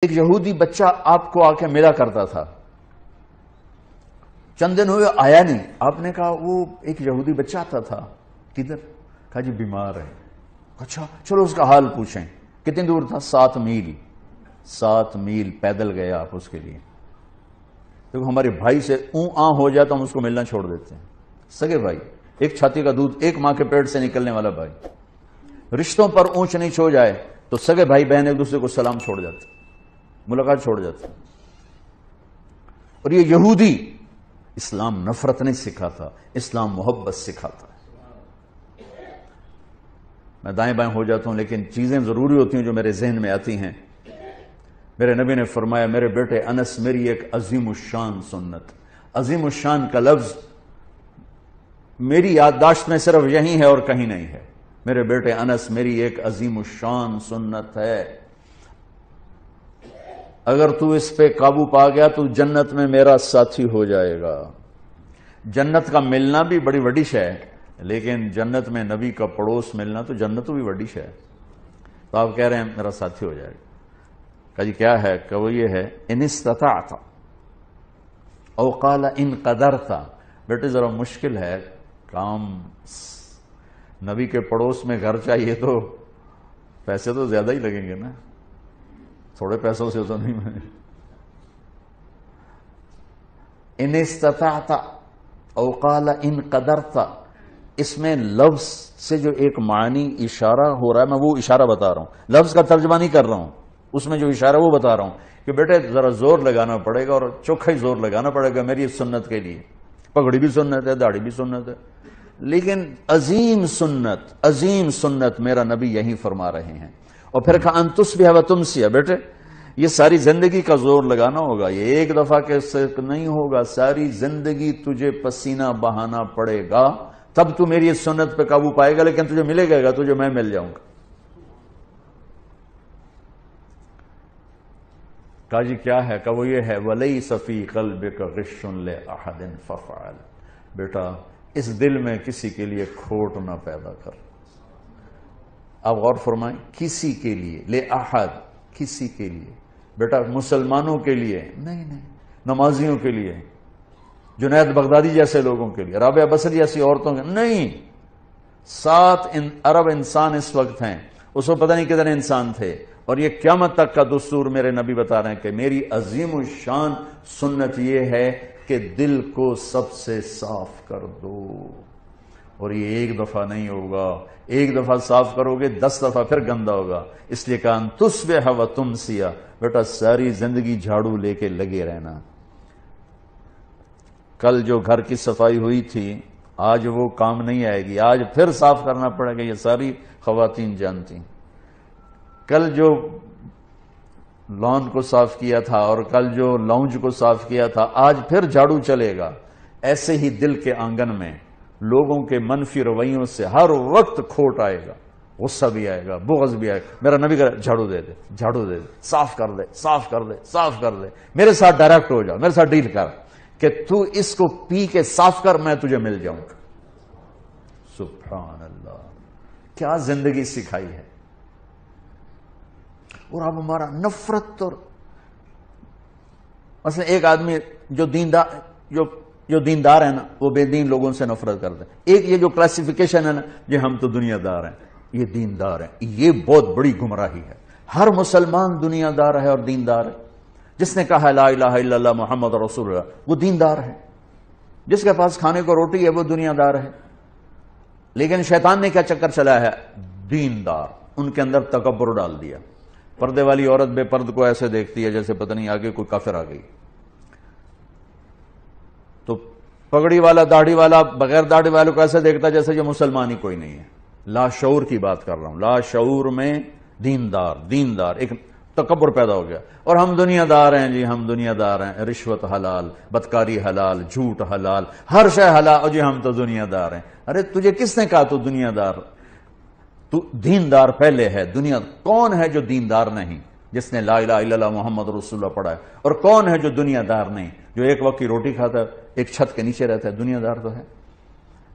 ایک یہودی بچہ آپ کو آ کے ملا کرتا تھا، چند دن ہوئے آیا نہیں. آپ نے کہا وہ ایک یہودی بچہ آتا تھا، کدھر؟ کہا جی بیمار ہے. اچھا چلو اس کا حال پوچھیں. کتنی دور تھا؟ 7 میل. 7 میل پیدل گئے آپ اس کے لیے. دیکھو ہمارے بھائی سے ہو جائے تو ہم اس کو ملنا چھوڑ دیتے ہیں. سگے بھائی، ایک چھاتی کا دودھ، ایک ماں کے پیٹ سے نکلنے والا بھائی، رشتوں پر اونچ نیچ ہو جائے تو سگے بھائی بہن ایک دوسرے کو سلام چھوڑ جاتے، ملاقات چھوڑ جاتے. اور یہ یہودی اسلام نفرت نہیں سکھاتا، اسلام محبت سکھاتا ہے. میں دائیں بائیں ہو جاتا ہوں لیکن چیزیں ضروری ہوتی ہیں جو میرے ذہن میں آتی ہیں. میرے نبی نے فرمایا میرے بیٹے انس میری ایک عظیم الشان سنت. عظیم الشان کا لفظ میری یادداشت میں صرف یہی ہے اور کہیں نہیں ہے. میرے بیٹے انس میری ایک عظیم الشان سنت ہے، اگر تو اس پہ قابو پا گیا تو جنت میں میرا ساتھی ہو جائے گا. جنت کا ملنا بھی بڑی بڑی شے ہے، لیکن جنت میں نبی کا پڑوس ملنا تو جنت تو بھی بڑی شے ہے. تو آپ کہہ رہے ہیں میرا ساتھی ہو جائے گا. کہا جی کیا ہے؟ کہ وہ یہ ہے ان استطاعت او قال ان قدرت. بیٹے ذرا مشکل ہے کام، نبی کے پڑوس میں گھر چاہیے تو پیسے تو زیادہ ہی لگیں گے نا، تھوڑے پیسوں سے تو نہیں. ان استطاعت او قال ان قدرت، اس میں لفظ سے جو ایک معنی اشارہ ہو رہا ہے، میں وہ اشارہ بتا رہا ہوں، لفظ کا ترجمہ نہیں کر رہا ہوں. اس میں جو اشارہ وہ بتا رہا ہوں کہ بیٹے ذرا زور لگانا پڑے گا اور چوکھا ہی زور لگانا پڑے گا میری سنت کے لیے. پگڑی بھی سنت ہے، داڑھی بھی سنت ہے، لیکن عظیم سنت میرا نبی یہی فرما رہے ہیں. اور پھر کہا ان تصبح و تمسی. بیٹے یہ ساری زندگی کا زور لگانا ہوگا، یہ ایک دفعہ کے سے نہیں ہوگا، ساری زندگی تجھے پسینہ بہانا پڑے گا، تب تو میری اس سنت پہ قابو پائے گا، لیکن تجھے ملے گا تجھے میں مل جاؤں گا. کہا جی کیا ہے؟ کہ وہ یہ ہے وَلَيْسَ فِي قَلْبِكَ غِشٌّ لِأَحَدٍ فَفْعَلْ. بیٹا اس دل میں کسی کے لیے کھوٹ نہ پیدا کر. آپ غور فرمائیں، کسی کے لیے، لِأَحَدٍ، کسی کے لیے. بیٹا مسلمانوں کے لیے نہیں، نمازیوں کے لیے، جنید بغدادی جیسے لوگوں کے لیے، رابعہ بصری جیسی عورتوں کے نہیں. 7 ارب انسان اس وقت ہیں، اس وقت پتہ نہیں کتنے انسان تھے. اور یہ قیامت تک کا دستور میرے نبی بتا رہے ہیں کہ میری عظیم الشان سنت یہ ہے کہ دل کو سب سے صاف کر دو. اور یہ ایک دفعہ نہیں ہوگا، ایک دفعہ صاف کرو گے 10 دفعہ پھر گندا ہوگا. اس لیے کہا تصبح و تمسی. بیٹا ساری زندگی جھاڑو لے کے لگے رہنا. کل جو گھر کی صفائی ہوئی تھی آج وہ کام نہیں آئے گی، آج پھر صاف کرنا پڑے گا. یہ ساری خواتین جانتی. کل جو لان کو صاف کیا تھا اور کل جو لاؤنج کو صاف کیا تھا آج پھر جھاڑو چلے گا. ایسے ہی دل کے آنگن میں لوگوں کے منفی رویوں سے ہر وقت کھوٹ آئے گا، غصہ بھی آئے گا، بغض بھی آئے گا. میرا نبی کہا جھاڑو دے دے، جھاڑو دے دے، صاف کر دے، صاف کر دے، صاف کر دے. میرے ساتھ ڈائریکٹ ہو جا، میرے ساتھ ڈیل کر کہ تو اس کو پی کے صاف کر، میں تجھے مل جاؤں گا. سبحان اللہ، کیا زندگی سکھائی ہے. اور اب ہمارا نفرت. اور مثلا ایک آدمی جو دیندار ہے نا وہ بے دین لوگوں سے نفرت کرتے ہیں. ایک یہ جو کلاسیفیکیشن ہے نا یہ ہم تو دنیا دار ہیں، یہ دیندار ہیں، یہ بہت بڑی گمراہی ہے. ہر مسلمان دنیا دار ہے اور دیندار ہے. جس نے کہا لا الہ الا اللہ محمد رسول اللہ وہ دیندار ہے. جس کے پاس کھانے کو روٹی ہے وہ دنیا دار ہے. لیکن شیطان نے کیا چکر چلایا ہے؟ دیندار، ان کے اندر تکبر ڈال دیا. پردے والی عورت بے پرد کو ایسے دیکھتی ہے جیسے پتہ نہیں آگے کوئی کافر آ گئی. تو پگڑی والا داڑھی والا بغیر داڑھی والے کو ایسے دیکھتا ہے جیسے یہ مسلمان ہی کوئی نہیں ہے. لاشعور کی بات کر رہا ہوں، لاشعور میں دیندار ایک تکبر پیدا ہو گیا. اور ہم دنیا دار ہیں جی، ہم دنیا دار ہیں، رشوت حلال، بدکاری حلال، جھوٹ حلال، ہر شے حلال. اور جی ہم تو دنیا دار ہیں. ارے تجھے کس نے کہا تو دنیا دار؟ تو دیندار پہلے ہے. دنیا کون ہے جو دیندار نہیں؟ جس نے لا الہ الا اللہ محمد رسول اللہ پڑھا ہے. اور کون ہے جو دنیا دار نہیں؟ جو ایک وقت کی روٹی کھاتا ہے، ایک چھت کے نیچے رہتا ہے، دنیا دار تو ہے.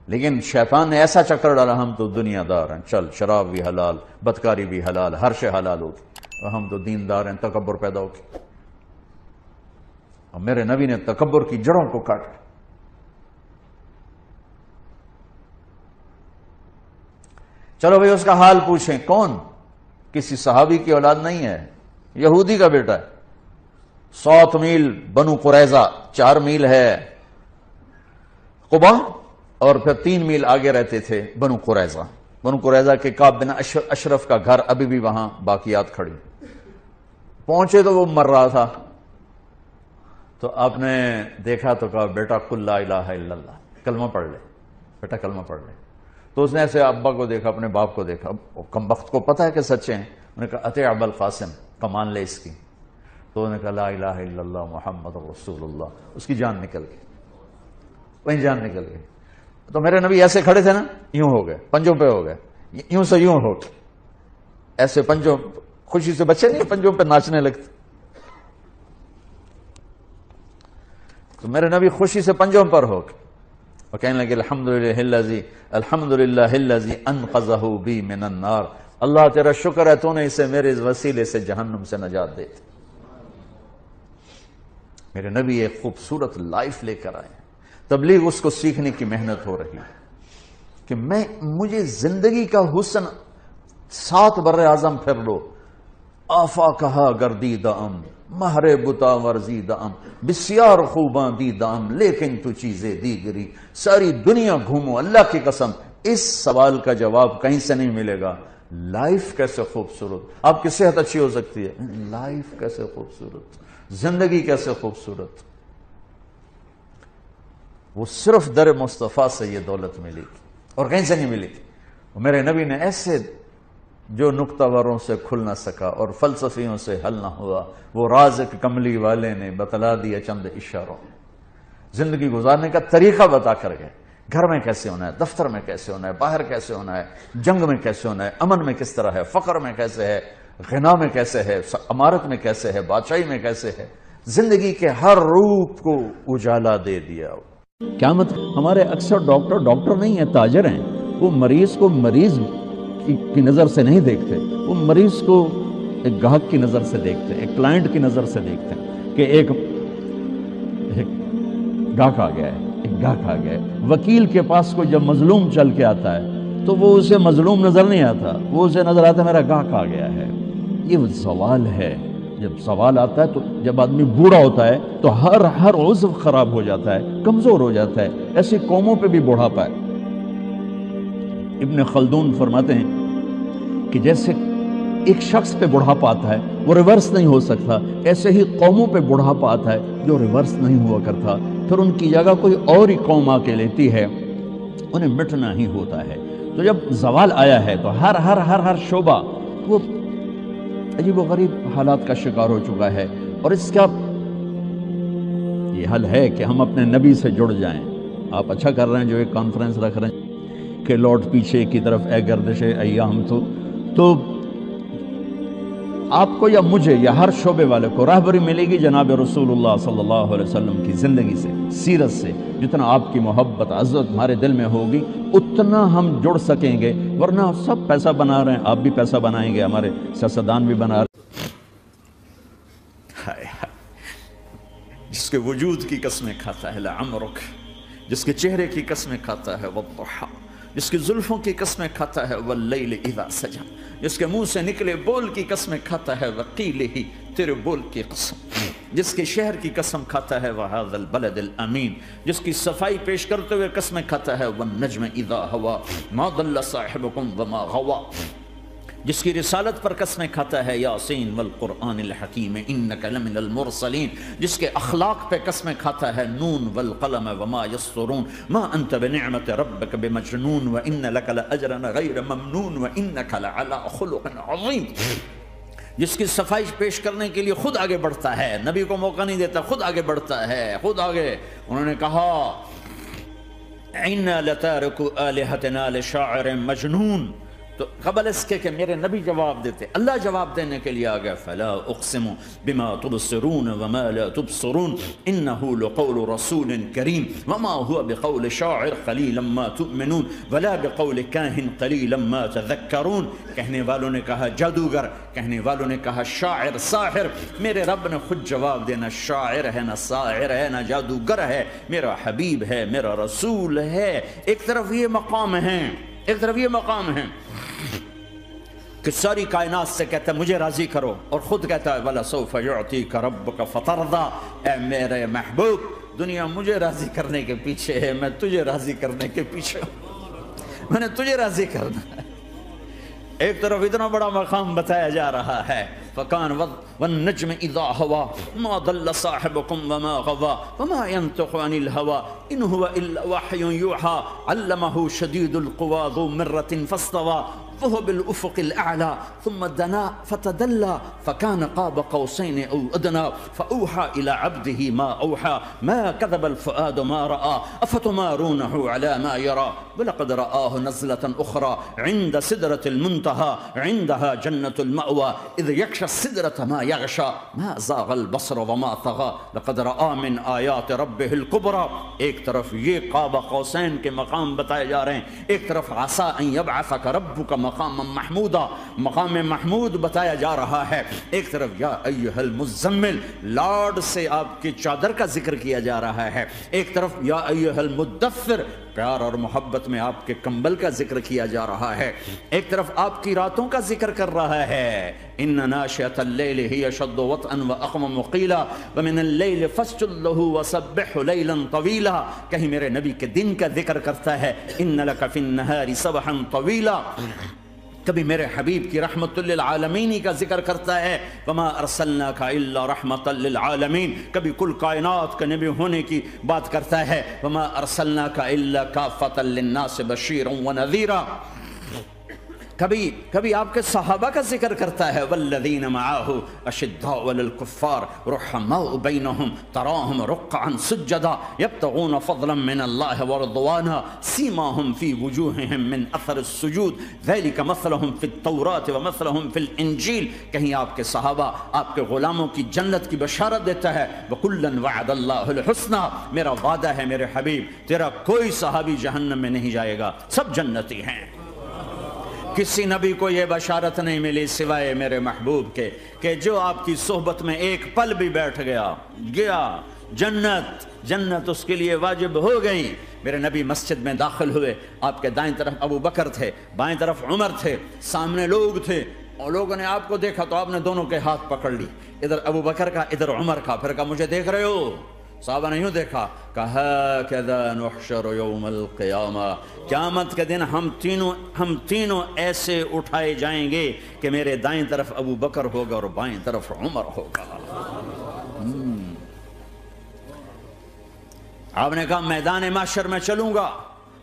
لیکن شیطان نے ایسا چکر ڈالا ہم تو دنیا دار ہیں، چل شراب بھی حلال، بدکاری بھی حلال، ہر شے حلال ہوگی. اور ہم تو دیندار ہیں، تکبر پیدا ہو کے، اور میرے نبی نے تکبر کی جڑوں کو کاٹا۔ چلو بھئی اس کا حال پوچھیں، کون؟ کسی صحابی کی اولاد نہیں ہے، یہودی کا بیٹا ہے۔ 7 میل بنو قریظہ، 4 میل ہے قبا، اور پھر 3 میل آگے رہتے تھے بنو قریظہ۔ بنو قریظہ کے کعب بن اشرف کا گھر ابھی بھی وہاں باقیات کھڑی۔ پہنچے تو وہ مر رہا تھا، تو آپ نے دیکھا تو کہا بیٹا قل لا الہ الا اللہ، کلمہ پڑھ لے بیٹا، کلمہ پڑھ لے۔ تو اس نے ایسے ابا کو دیکھا، اپنے باپ کو دیکھا، کم وقت کو پتہ ہے کہ سچے ہیں، انہوں نے کہا اطیع ابا القاسم، کمان لے اس کی۔ تو انہوں نے کہا لا الہ الا اللہ محمد رسول اللہ، اس کی جان نکل گئی، وہیں جان نکل گئی۔ تو میرے نبی ایسے کھڑے تھے نا، یوں ہو گئے، پنجوں پہ ہو گئے، یوں سے یوں ہو گئے، ایسے پنجوں، خوشی سے بچے نہیں پنجوں پہ ناچنے لگتے، تو میرے نبی خوشی سے پنجوں پر ہو گئے اور کہنے لگے الحمدللہ الذی انقذہ بی من النار، اللہ تیرا شکر ہے تو نے اسے میرے وسیلے سے جہنم سے نجات دے دی۔ میرے نبی ایک خوبصورت لائف لے کر آئے، تبلیغ اس کو سیکھنے کی محنت ہو رہی کہ مجھے زندگی کا حسن 7 بر اعظم پھر لو، آفا کہا گردی دام، مہر بتا ورزی دام، بسیار خوباں دی دام، لیکن تو چیزیں دیگری، ساری دنیا گھومو، اللہ کی قسم اس سوال کا جواب کہیں سے نہیں ملے گا۔ لائف کیسے خوبصورت، آپ کی صحت اچھی ہو سکتی ہے، لائف کیسے خوبصورت، زندگی کیسے خوبصورت، وہ صرف در مصطفیٰ سے یہ دولت ملی تھی اور کہیں سے نہیں ملی تھی۔ میرے نبی نے ایسے جو نکتہ وروں سے کھل نہ سکا اور فلسفیوں سے حل نہ ہوا، وہ راز کملی والے نے بتلا دیا چند اشاروں میں، زندگی گزارنے کا طریقہ بتا کر گئے، گھر میں کیسے ہونا ہے، دفتر میں کیسے ہونا ہے، باہر کیسے ہونا ہے، جنگ میں کیسے ہونا ہے، امن میں کس طرح ہے، فقر میں کیسے ہے، غنا میں کیسے ہے، امارت میں کیسے ہے، بادشاہی میں کیسے ہے، زندگی کے ہر روپ کو اجالا دے دیا۔ کیا مطلب؟ ہمارے اکثر ڈاکٹر نہیں ہیں، تاجر ہیں، وہ مریض کو مریض کی نظر سے نہیں دیکھتے، وہ مریض کو ایک گاہک کی نظر سے دیکھتے ہیں، ایک کلائنٹ کی نظر سے دیکھتے ہیں کہ ایک گاہک آ گیا ہے، ایک گاہک آ گیا ہے۔ وکیل کے پاس کو جب مظلوم چل کے آتا ہے تو وہ اسے مظلوم نظر نہیں آتا، وہ اسے نظر آتا ہے میرا گاہک آ گیا ہے۔ یہ زوال ہے، جب زوال آتا ہے تو جب آدمی بوڑھا ہوتا ہے تو ہر عضو خراب ہو جاتا ہے، کمزور ہو جاتا ہے، ایسی قوموں پہ بھی بوڑھاپا ہے۔ ابن خلدون فرماتے ہیں کہ جیسے ایک شخص پہ بڑھاپا آتا ہے وہ ریورس نہیں ہو سکتا، ایسے ہی قوموں پہ بڑھاپا آتا ہے جو ریورس نہیں ہوا کرتا، پھر ان کی جگہ کوئی اور ہی قوم آ کے لیتی ہے، انہیں مٹنا ہی ہوتا ہے۔ تو جب زوال آیا ہے تو ہر شعبہ وہ عجیب و غریب حالات کا شکار ہو چکا ہے، اور اس کا یہ حل ہے کہ ہم اپنے نبی سے جڑ جائیں۔ آپ اچھا کر رہے ہیں جو ایک کانفرنس رکھ رہے ہیں کہ لوٹ پیچھے کی طرف اے گردش ایام، تو آپ کو یا مجھے یا ہر شعبے والے کو راہبری ملے گی جناب رسول اللہ صلی اللہ علیہ وسلم کی زندگی سے، سیرت سے۔ جتنا آپ کی محبت عزت ہمارے دل میں ہوگی اتنا ہم جڑ سکیں گے، ورنہ سب پیسہ بنا رہے ہیں، آپ بھی پیسہ بنائیں گے، ہمارے سیاستدان بھی بنا رہے ہیں۔ جس کے وجود کی قسمیں کھاتا ہے لعمرک، جس کے چہرے کی قسمیں کھاتا ہے والضحى، جس کی زلفوں کی قسمیں کھاتا ہے واللیل اذا سجا، جس کے منہ سے نکلے بول کی قسمیں کھاتا ہے وقیلہ، تیرے بول کی قسم، جس کے شہر کی قسم کھاتا ہے وہذا البلد الامین، جس کی صفائی پیش کرتے ہوئے قسمیں کھاتا ہے والنجم اذا ہوا ما ضل صاحبکم وما غوا، جس کی رسالت پر قسمیں کھاتا ہے یاسین والقرآن الحکیم انک لمن المرسلین، جس کے اخلاق پہ قسمیں کھاتا ہے نون والقلم وما یسطرون ما انت بنعمت ربک بمجنون وان لک لاجرا غیر ممنون وانک لعلی خلق عظیم، جس کی صفائی پیش کرنے کے لیے خود آگے بڑھتا ہے، نبی کو موقع نہیں دیتا، خود آگے بڑھتا ہے، خود آگے۔ انہوں نے کہا انا لتارکو آلہتنا لشاعر مجنون، تو قبل اس کے کہ میرے نبی جواب دیتے، اللہ جواب دینے کے لیے آ گیا، فلا اقسم بما تبصرون وما لا تبصرون انه لقول رسول کریم وما هو بقول شاعر قلیلا ما تؤمنون ولا بقول کاہن قلیلا ما تذکرون. کہنے والوں نے کہا جادوگر، کہنے والوں نے کہا شاعر، ساحر. میرے رب نے خود جواب دینا، شاعر ہے نہ ساحر ہے نہ جادوگر ہے، میرا حبیب ہے، میرا رسول ہے. ایک طرف یہ مقام ہے، ایک طرف یہ مقام ہے کہ ساری کائنات سے کہتا ہے مجھے راضی کرو، اور خود کہتا ہے وَلَسَوْفَ يُعْطِيكَ رَبُّكَ فَتَرْضَىٰ، اے میرے محبوب دنیا مجھے راضی کرنے کے پیچھے ہے، میں تجھے راضی کرنے کے پیچھے ہوں، میں نے تجھے راضی کرنا ہے. ایک طرف اتنا بڑا مقام بتایا جا رہا ہے، فَكَانَ وَالنَّجْمِ إِذَا هَوَىٰ مَا ضَلَّ صَاحِبُكُمْ وَمَا غَوَىٰ وَمَا يَنطِقُ عَنِ الْهَوَىٰ إِنْ هُوَ إِلَّا وَحْيٌ يُوحَىٰ عَلَّمَهُ شَدِيدُ الْقُوَىٰ ذُو مِرَّةٍ فَاسْتَوَىٰ وهو بالأفق الأعلى ثم دنا فتدلى فكان قاب قوسين أو أدنى فأوحى إلى عبده ما أوحى ما كذب الفؤاد ما رأى أفتمارونه على ما يرى ولقد رآه نزلة أخرى عند سدرة المنتهى عندها جنة المأوى إذ يغشى السدرة ما يغشى ما زاغ البصر وما طغى لقد رأى من آيات ربه الكبرى. ایک طرف یہ قاب قوسین کے مقام بتائے جا رہے ہیں، ایک طرف عسى أن يبعثك ربك مقام محمودا، مقام محمود بتایا جا رہا ہے. ایک طرف یا ایھا المزمل، لارڈ سے آپ کی چادر کا ذکر کیا جا رہا ہے. ایک طرف یا ایھا المدثر، پیار اور محبت میں آپ کے کمبل کا ذکر کیا جا رہا ہے. ایک طرف آپ کی راتوں کا ذکر کر رہا ہے، ان ناشئۃ اللیل ہی اشد وطئا واقوم قیلا ومن اللیل فاسجد لہ وسبحہ لیلا طویلا. کہیں میرے نبی کے دن کا ذکر کرتا ہے، ان لک فی النہار سبحا طویلا. کبھی میرے حبیب کی رحمت للعالمین کا ذکر کرتا ہے، وما ارسلناک الا رحمتا للعالمین. کبھی کل کائنات کا نبی ہونے کی بات کرتا ہے، وما ارسلناک الا کافۃ للناس بشیرا ونذیرا. کبھی آپ کے صحابہ کا ذکر کرتا ہے، والذین معہ اشداء علی الکفار رحماء بینہم تراہم رکعا سجدا یبتغون فضلا من اللہ ورضوانا سیماہم فی وجوہہم من اثر السجود ذلک مثلہم فی التوراۃ ومثلہم فی الانجیل. کہیں آپ کے صحابہ آپ کے غلاموں کی جنت کی بشارت دیتا ہے، وکلا وعد اللہ الحسنى، میرا وعدہ ہے میرے حبیب تیرا کوئی صحابی جہنم میں نہیں جائے گا، سب جنتی ہیں. کسی نبی کو یہ بشارت نہیں ملی سوائے میرے محبوب کے کہ جو آپ کی صحبت میں ایک پل بھی بیٹھ گیا جنت اس کے لیے واجب ہو گئی. میرے نبی مسجد میں داخل ہوئے، آپ کے دائیں طرف ابو بکر تھے، بائیں طرف عمر تھے، سامنے لوگ تھے، اور لوگوں نے آپ کو دیکھا تو آپ نے دونوں کے ہاتھ پکڑ لی، ادھر ابو بکر کا ادھر عمر کا. پھر کہا مجھے دیکھ رہے ہو؟ صحابہ نے یوں دیکھا، کہا کذا نحشر یوم القیامہ، قیامت کے دن ہم تینوں ایسے اٹھائے جائیں گے کہ میرے دائیں طرف ابو بکر ہوگا اور بائیں طرف عمر ہوگا. آپ نے کہا میدان محشر میں چلوں گا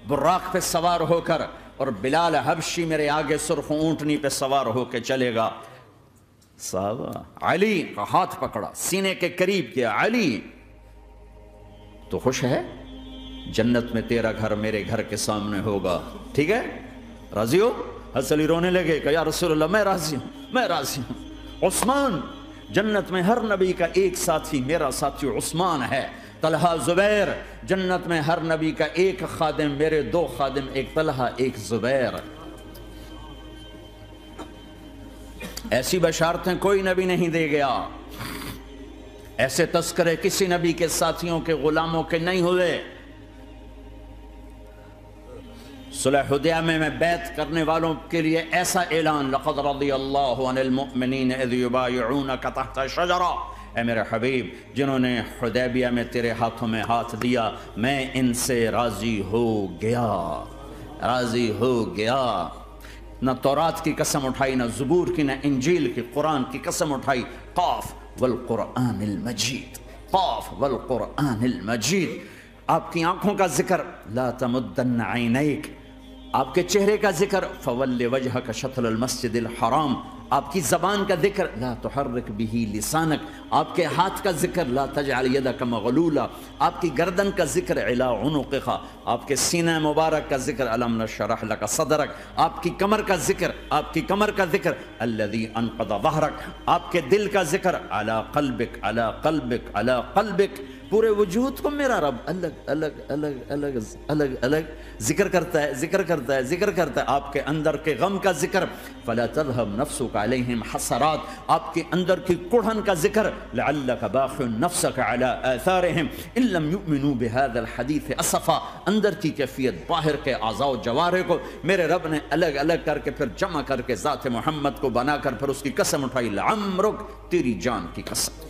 براق پہ سوار ہو کر، اور بلال حبشی میرے آگے سرخ اونٹنی پہ سوار ہو کے چلے گا. صحابہ علی کا ہاتھ پکڑا، سینے کے قریب کیا، علی تو خوش ہے؟ جنت میں تیرا گھر میرے گھر کے سامنے ہوگا، ٹھیک ہے؟ راضی ہو؟ حضرت علی رونے لگے کہ یا رسول اللہ میں راضی ہوں. عثمان، جنت میں ہر نبی کا ایک ساتھی میرا ساتھی عثمان ہے. طلحہ زبیر، جنت میں ہر نبی کا ایک خادم میرے دو خادم، ایک طلحہ ایک زبیر. ایسی بشارتیں کوئی نبی نہیں دے گیا، ایسے تذکرے کسی نبی کے ساتھیوں کے غلاموں کے نہیں ہوئے. صلح حدیبیہ میں بیعت کرنے والوں کے لیے ایسا اعلان، لقد رضی اللہ عن المؤمنین اذ یبایعونک تحت شجرہ، اے میرے حبیب جنہوں نے حدیبیہ میں تیرے ہاتھوں میں ہاتھ دیا میں ان سے راضی ہو گیا. نہ تورات کی قسم اٹھائی، نہ زبور کی، نہ انجیل کی، قرآن کی قسم اٹھائی. قاف والقرآن المجید، قاف والقرآن المجید. آپ کی آنکھوں کا ذکر، لا تمدن عینیک، آپ کے چہرے کا ذکر، فول وجہک شطر المسجد الحرام، آپ کی زبان کا ذکر لا تحرک بہ لسانک، آپ کے ہاتھ کا ذکر لا تجعل یدک مغلولا، آپ کی گردن کا ذکر علی عنقک، آپ کے سینہ مبارک کا ذکر الم نشرح لک صدرک، آپ کی کمر کا ذکر، آپ کی کمر کا ذکر الذی انقض ظہرک، آپ کے دل کا ذکر علی قلبک علی قلبک علی قلبک، پورے وجود کو میرا رب الگ الگ الگ الگ الگ الگ ذکر کرتا ہے، ذکر کرتا ہے، ذکر کرتا ہے، آپ کے اندر کے غم کا ذکر فلا تذهب نفسك علیہم حسرات، آپ کے اندر کی کڑھن کا ذکر لعلک باخع نفسک علی آثارہم ان لم یؤمنوا بهذا الحدیث اسفا، اندر کی کیفیت باہر کے اعضاء و جوارح کو میرے رب نے الگ الگ کر کے پھر جمع کر کے ذات محمد کو بنا کر پھر اس کی قسم اٹھائی لعمرک، تیری جان کی قسم،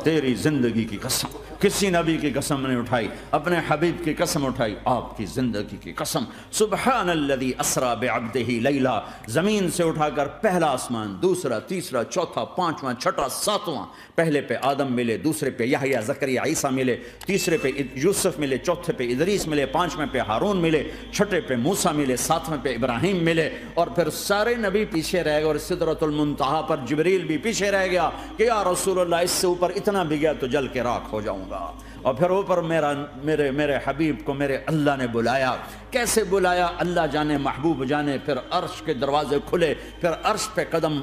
تیری زندگی کی قسم، کسی نبی کی قسم نہیں اٹھائی، اپنے حبیب کی قسم اٹھائی، آپ کی زندگی کی قسم، سبحان الذی اسری بعبدہ لیلا، زمین سے اٹھا کر پہلا آسمان، دوسرا، تیسرا، چوتھا، پانچواں، چھٹا، ساتواں، پہلے پہ آدم ملے، دوسرے پہ یحییٰ، زکریا، عیسیٰ ملے، تیسرے پہ یوسف ملے، چوتھے پہ ادریس ملے، پانچویں پہ ہارون ملے، چھٹے پہ موسیٰ ملے، ساتویں پہ ابراہیم ملے، اور پھر سارے نبی پیچھے رہ گئے، اور سدرۃ المنتہا پر جبریل بھی پیچھے رہ گیا کہ یا رسول اللہ اس سے اوپر اتنا بھی گیا تو جل کے راکھ ہو جاؤں گا، اور پھر اوپر میرے حبیب کو میرے اللہ نے بلایا، کیسے بلایا اللہ جانے، محبوب جانے، پھر عرش کے دروازے کھلے، پھر عرش پہ قدم،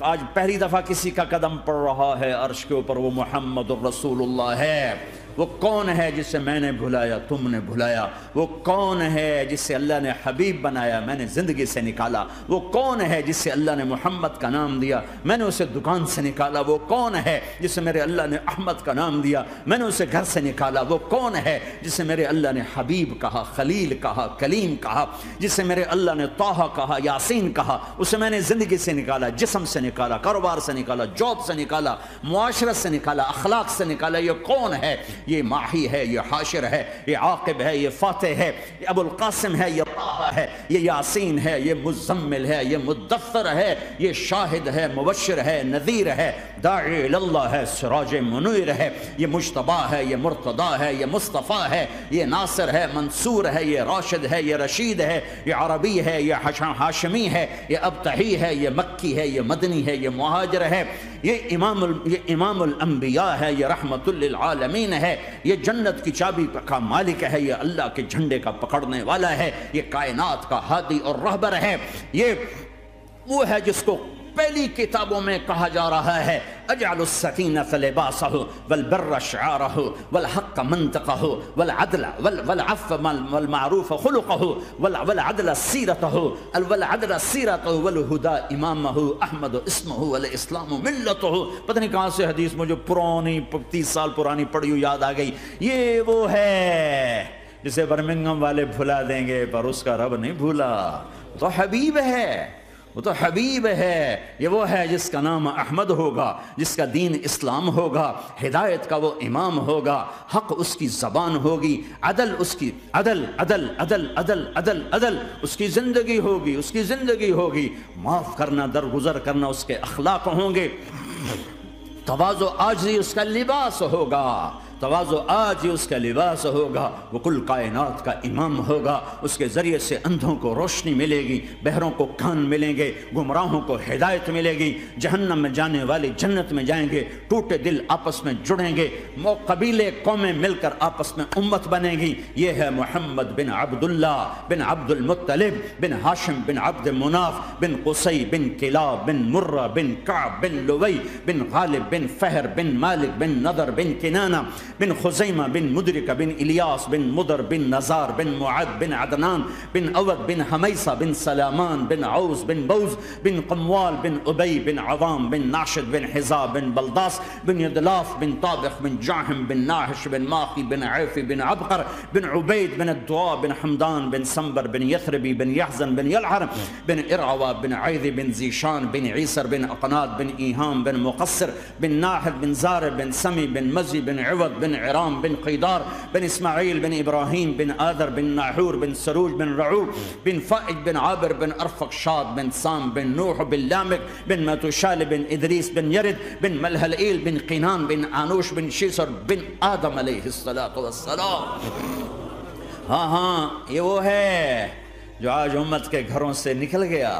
آج پہلی دفعہ کسی کا قدم پڑ رہا ہے عرش کے اوپر، وہ محمد الرسول اللہ ہے۔ وہ کون ہے جسے میں نے بھلایا تم نے بھلایا؟ وہ کون ہے جسے اللہ نے حبیب بنایا میں نے زندگی سے نکالا؟ وہ کون ہے جسے اللہ نے محمد کا نام دیا میں نے اسے دکان سے نکالا؟ وہ کون ہے جسے میرے اللہ نے احمد کا نام دیا میں نے اسے گھر سے نکالا؟ وہ کون ہے جسے میرے اللہ نے حبیب کہا، خلیل کہا، کلیم کہا، جسے میرے اللہ نے طٰہٰ کہا، یاسین کہا؟ اسے میں نے زندگی سے نکالا، جسم سے نکالا، کاروبار سے نکالا، جاب سے نکالا، معاشرت سے نکالا، اخلاق سے نکالا۔ یہ کون ہے؟ یہ ماہی ہے، یہ حاشر ہے، یہ عاقب ہے، یہ فاتح ہے، یہ ابو القاسم ہے، یہ طٰہٰ ہے، یہ یاسین ہے، یہ مزمل ہے، یہ مدثر ہے، یہ شاہد ہے، مبشر ہے، نذیر ہے، داعی اللہ ہے، سراج منیر ہے، یہ مجتبیٰ ہے، یہ مرتضیٰ ہے، یہ مصطفیٰ ہے، یہ ناصر ہے، منصور ہے، یہ راشد ہے، یہ رشید ہے، یہ عربی ہے، یہ ہاشمی ہے، یہ ابتحی ہے، یہ مکی ہے، یہ مدنی ہے، یہ مہاجر ہے، یہ امام الانبیاء ہے، یہ رحمت للعالمین ہے، یہ جنت کی چابی کا مالک ہے، یہ اللہ کے جھنڈے کا پکڑنے والا ہے، یہ کائنات کا ہادی اور رہبر ہے، یہ وہ ہے جس کو پہلی کتابوں میں کہا جا رہا ہے اجعل السکینۃ لباسہ والبر شعارہ والحق منطقہ والعفو والمعروف خلقہ والعدل سیرتہ والہدى امامہ احمد اسمہ والاسلام ملتہ۔ پتہ نہیں کہاں سے حدیث مجھے پرانی 30 سال پرانی پڑھی ہوئی یاد آ گئی۔ یہ وہ ہے جسے برمنگھم والے بھلا دیں گے پر اس کا رب نہیں بھولا، تو حبیب ہے، وہ تو حبیب ہے، یہ وہ ہے جس کا نام احمد ہوگا، جس کا دین اسلام ہوگا، ہدایت کا وہ امام ہوگا، حق اس کی زبان ہوگی، عدل اس کی عدل عدل عدل عدل عدل عدل اس کی زندگی ہوگی، اس کی زندگی ہوگی، معاف کرنا، درگزر کرنا اس کے اخلاق ہوں گے، تواضع عاجزی اس کا لباس ہوگا، تواضع آج ہی اس کا لباس ہوگا، وہ کل کائنات کا امام ہوگا، اس کے ذریعے سے اندھوں کو روشنی ملے گی، بہروں کو کان ملیں گے، گمراہوں کو ہدایت ملے گی، جہنم میں جانے والے جنت میں جائیں گے، ٹوٹے دل آپس میں جڑیں گے، قبیلے قومیں مل کر آپس میں امت بنے گی۔ یہ ہے محمد بن عبداللہ بن عبد المطلب بن ہاشم بن عبد مناف بن قصی بن کلاب بن مرہ بن کعب بن لوی بن غالب بن فہر بن مالک بن نضر بن کنانہ بن خزیمہ بن مدرکہ بن الیاس بن مدر بن نزار بن معد بن عدنان بن اود بن حمیسہ بن سلامان بن عوز بن بوز بن قموال بن ابی بن عوام بن ناشد بن حزا بن بلداس بن یدلاف بن طابخ بن جاہم بن ناحش بن ماخی بن عیفی بن عبقر بن عبید بن الدعاء بن حمدان بن سنبر بن یثربی بن یحزن بن یلعر بن ارعوا بن عیذ بن زیشان بن عیسر بن اقناد بن ایہام بن مقصر بن ناحد بن زارب بن سمی بن مزی بن عوض بن عرام بن قیدار بن اسماعیل بن ابراہیم بن آدر بن ناحور بن سروج بن رعوب بن فائج بن عابر بن ارفقشاد بن سام بن نوح بن لامک بن متوشال بن ادریس بن یرد بن ملہلئیل بن قینان بن آنوش بن شیسر بن آدم علیہ السلام۔ ہاں یہ وہ ہے جو آج امت کے گھروں سے نکل گیا،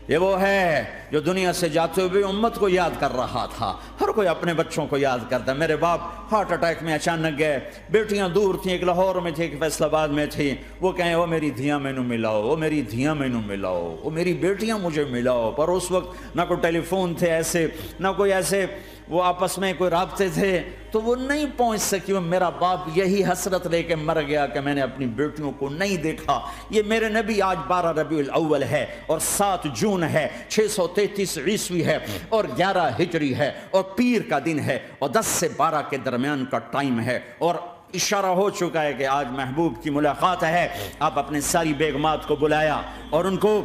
یہ وہ ہے جو دنیا سے جاتے ہوئے امت کو یاد کر رہا تھا. ہر کوئی اپنے بچوں کو یاد کرتا. میرے باپ ہارٹ اٹیک میں اچانک گئے. بیٹیاں دور تھیں, ایک لاہور میں تھی, ایک فیصل آباد میں تھی. وہ کہیں وہ میری دھیاں مینو ملاؤ, وہ میری دھیاں مینو ملاؤ, وہ میری بیٹیاں مجھے ملاؤ. پر اس وقت نہ کوئی ٹیلی فون تھے ایسے, نہ کوئی ایسے وہ آپس میں کوئی رابطے تھے, تو وہ نہیں پہنچ سکی. میرا باپ یہی حسرت لے کے مر گیا کہ میں نے اپنی بیٹیوں کو نہیں دیکھا. یہ میرے نبی آج 12 ربیع الاول ہے اور 7 جون ہے, 633 عیسوی ہے اور 11 ہجری ہے اور پیر کا دن ہے اور 10 سے 12 کے درمیان کا ٹائم ہے, اور اشارہ ہو چکا ہے کہ آج محبوب کی ملاقات ہے. آپ اپنے ساری بیگمات کو بلایا اور ان کو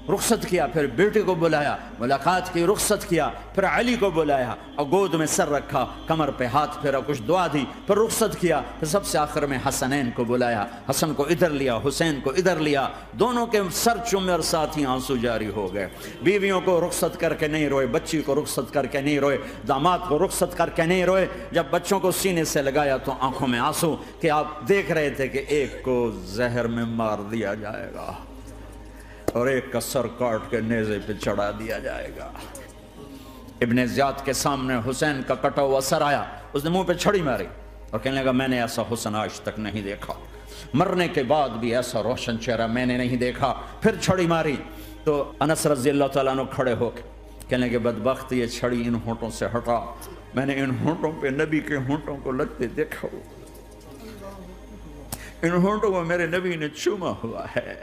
رخصت کیا, پھر بیٹے کو بلایا, ملاقات کی, رخصت کیا, پھر علی کو بلایا اور گود میں سر رکھا, کمر پہ ہاتھ پھیرا, کچھ دعا دی, پھر رخصت کیا, پھر سب سے آخر میں حسنین کو بلایا. حسن کو ادھر لیا, حسین کو ادھر لیا, دونوں کے سر چومے اور ساتھ ہی آنسو جاری ہو گئے. بیویوں کو رخصت کر کے نہیں روئے, بچی کو رخصت کر کے نہیں روئے, داماد کو رخصت کر کے نہیں روئے. جب بچوں کو سینے سے لگایا تو آنکھوں میں آنسو, کہ آپ دیکھ رہے تھے کہ ایک کو زہر میں مار دیا جائے گا اور ایک کا سر کاٹ کے نیزے پہ چڑھا دیا جائے گا. ابن زیاد کے سامنے حسین کا کٹا ہوا سر آیا, اس نے منہ پہ چھڑی ماری اور کہنے لگا میں نے ایسا حسن آج تک نہیں دیکھا, مرنے کے بعد بھی ایسا روشن چہرہ میں نے نہیں دیکھا. پھر چھڑی ماری تو انس رضی اللہ تعالیٰ عنہ کھڑے ہو کے کہنے لگے بدبخت, یہ چھڑی ان ہونٹوں سے ہٹا, میں نے ان ہونٹوں پہ نبی کے ہونٹوں کو لگتے دیکھا, ان ہونٹوں کو میرے نبی نے چوما ہوا ہے.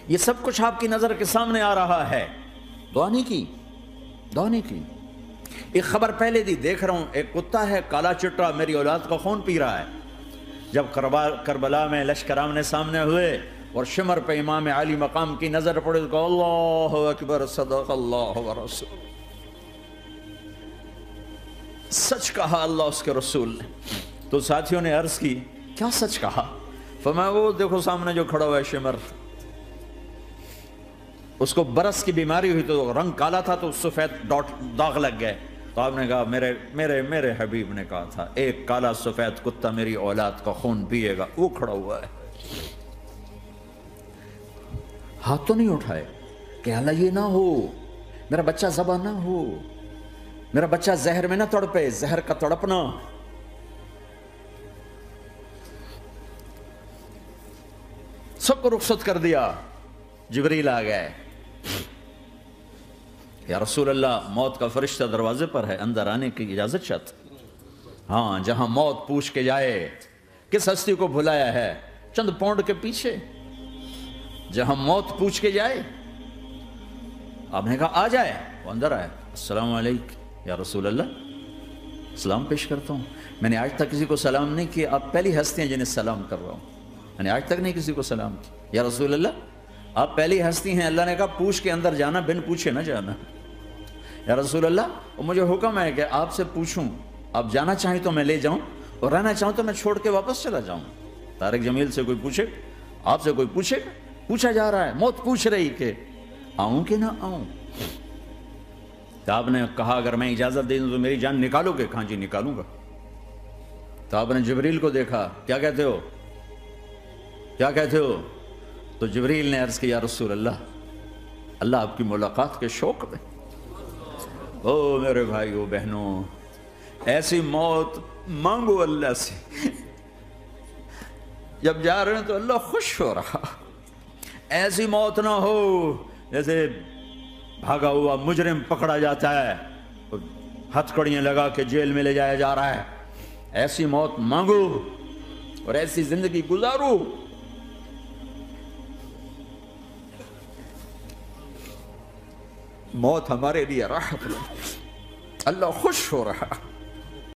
یہ سب کچھ آپ کی نظر کے سامنے آ رہا ہے. دعا نہیں کی, دعا نہیں کی. ایک خبر پہلے دی دیکھ رہا ہوں, ایک کتا ہے کالا چٹا, میری اولاد کا خون پی رہا ہے. جب کربلا میں لشکر آمنے سامنے ہوئے اور شمر پہ امام علی مقام کی نظر پڑے تو اللہ اکبر, صدق اللہ ورسول, سچ کہا اللہ اس کے رسول نے. تو ساتھیوں نے عرض کی کیا سچ کہا؟ فرمایا وہ دیکھو سامنے جو کھڑا ہوا ہے شمر, اس کو برس کی بیماری ہوئی تو رنگ کالا تھا تو سفید داغ لگ گئے. تو آپ نے کہا میرے حبیب نے کہا تھا ایک کالا سفید کتا میری اولاد کا خون پیے گا, وہ کھڑا ہوا ہے. ہاتھ تو نہیں اٹھائے کہ اللہ یہ نہ ہو, میرا بچہ ذبح نہ ہو, میرا بچہ زہر میں نہ تڑپے, زہر کا تڑپنا. سب کو رخصت کر دیا. جبریل آ گئے, یا رسول اللہ موت کا فرشتہ دروازے پر ہے, اندر آنے کی اجازت چاہتا. ہاں, جہاں موت پوچھ کے جائے کس ہستی کو بھلایا ہے, چند پونڈ کے پیچھے, جہاں موت پوچھ کے جائے. آپ نے کہا آ جائے, وہ اندر آئے. السلام علیکم یا رسول اللہ, سلام پیش کرتا ہوں. میں نے آج تک کسی کو سلام نہیں کیا, آپ پہلی ہستی ہیں جنہیں سلام کر رہا ہوں. میں نے آج تک نہیں کسی کو سلام کیا. یا رسول اللہ آپ پہلی ہستی ہیں, اللہ نے کہا پوچھ کے اندر جانا, بن پوچھے نہ جانا. یا رسول اللہ مجھے حکم ہے کہ آپ سے پوچھوں, آپ جانا چاہیں تو میں لے جاؤں اور رہنا چاہوں تو میں چھوڑ کے واپس چلا جاؤں. طارق جمیل سے کوئی پوچھے, آپ سے کوئی پوچھے, پوچھا جا رہا ہے, موت پوچھ رہی کہ آؤں کہ نہ آؤں. تو آپ نے کہا اگر میں اجازت دے دوں تو میری جان نکالو گے؟ کہاں جی نکالوں گا. تو آپ نے جبریل کو دیکھا, کیا کہتے ہو, کیا کہتے ہو؟ تو جبریل نے عرض کیا یا رسول اللہ, اللہ آپ کی ملاقات کے شوق میں. او میرے بھائیو بہنوں, ایسی موت مانگو اللہ سے, جب جا رہے ہیں تو اللہ خوش ہو رہا. ایسی موت نہ ہو جیسے بھاگا ہوا مجرم پکڑا جاتا ہے, ہتھکڑیاں لگا کے جیل میں لے جایا جا رہا ہے. ایسی موت مانگو اور ایسی زندگی گزارو. موت ہمارے لیے راحت ہے, اللہ خوش ہو رہا.